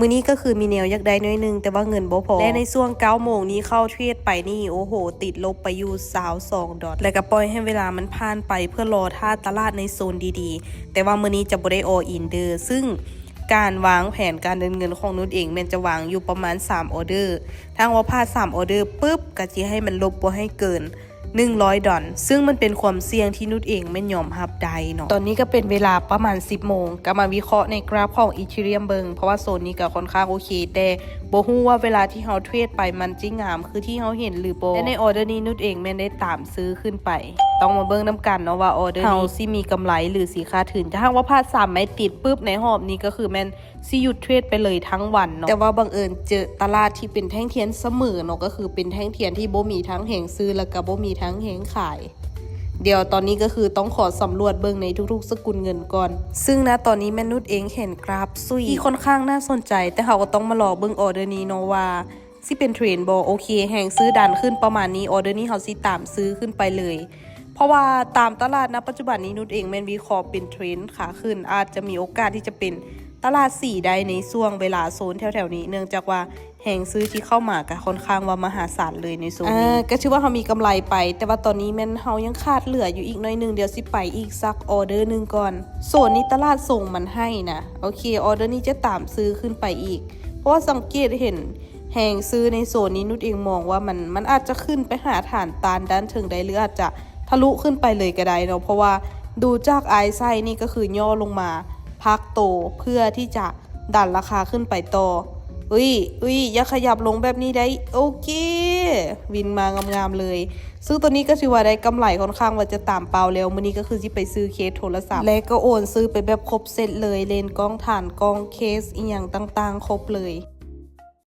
มื้อนี้ก็คือมีแนวอยากได้น้อยนึงแต่ว่าเงินบ่พอและในช่วง9 โมงนี้เข้าเทรดไปนี่โอ้โหติดลบไปอยู่22 ดอทแล้วก็ปล่อยให้เวลามันผ่านไปเพื่อรอท่าตลาดในโซนดีๆแต่ว่ามื้อนี้จะบ่ได้อออินเด้อซึ่งการวางแผนการเดินเงินของนุชเองมันจะวางอยู่ประมาณ3ออเดอร์ถ้าว่าพลาด3ออเดอร์ปุ๊บก็สิให้มันลบบ่ให้เกิน100 ดอลซึ่งมันเป็นความเสี่ยงที่นุชเองไม่ยอมรับได้เนาะตอนนี้ก็เป็นเวลาประมาณ10 โมงก็มาวิเคราะห์ในกราฟของอีเธเรียมเบิงเพราะว่าโซนนี้ก็ค่อนข้างโอเคแต่บ่ฮู้ว่าเวลาที่เฮาเทรดไปมันจริงงามคือที่เฮาเห็นหรือบ่และในออเดอร์นี้นุชเองแม่นได้ตามซื้อขึ้นไปต้องมาเบิ่งนำกันเนาะว่าออเดอร์นี้สิมีกำไรหรือสิขาดทุนถ้าหากว่าพลาด3ไม้ติดปุ๊บในรอบนี้ก็คือแม่นสิหยุดเทรดไปเลยทั้งวันเนาะแต่ว่าบังเอิญเจอตลาดที่เป็นแท่งเทียนเสมอเนาะก็คือเป็นแท่งเทียนที่บ่มีทั้งแห่งซื้อแล้วก็บ่มีทั้งแห่งขายเดี๋ยวตอนนี้ก็คือต้องขอสำรวจเบิ่งในทุกๆสกุลเงินก่อนซึ่งนะตอนนี้แม่นุชเองเห็นกราฟซุยที่ค่อนข้างน่าสนใจแต่เขาก็ต้องมารอเบิ่งออเดอร์นี้เนาะว่าสิเป็นเทรนบ่โอเคแห่งซื้อดันขึ้นประมาณนี้ออเดอร์นี้เขาสิตามซื้อขึ้นไปเลยเพราะว่าตามตลาดณปัจจุบันนี้นุชเองแม่นวิเคราะห์เป็นเทรนขาขึ้นอาจจะมีโอกาสที่จะเป็นตลาด4ได้ในช่วงเวลาโซนแถวๆนี้เนื่องจากว่าแห่งซื้อที่เข้ามาก็ค่อนข้างว่ามหาศาลเลยในโซนนี้ก็ชื่อว่าเขามีกำไรไปแต่ว่าตอนนี้แม่นเฮายังขาดเหลืออยู่อีกหน่อยนึงเดี๋ยวสิไปอีกสักออเดอร์นึงก่อนโซนนี้ตลาดส่งมันให้นะโอเคออเดอร์นี้จะตามซื้อขึ้นไปอีกเพราะว่าสังเกตเห็นแห่งซื้อในโซนนี้นุชเองมองว่ามันอาจจะขึ้นไปหาฐานต้านด้านถึงได้หรืออาจจะทะลุขึ้นไปเลยก็ได้เนาะเพราะว่าดูจากไอไซนี่ก็คือย่อลงมาพักโตเพื่อที่จะดันราคาขึ้นไปต่ออย่าขยับลงแบบนี้ได้โอเควินมางามๆเลยซึ่งตัวนี้ก็ถือว่าได้กำไรค่อนข้างว่าจะตามเปล่าแล้วมื้อนี้ก็คือสิไปซื้อเคสโทรศัพท์และก็โอนซื้อไปแบบครบเซตเลยเลนส์กล้องถ่านกล้องเคสอีหยังต่างๆครบเลย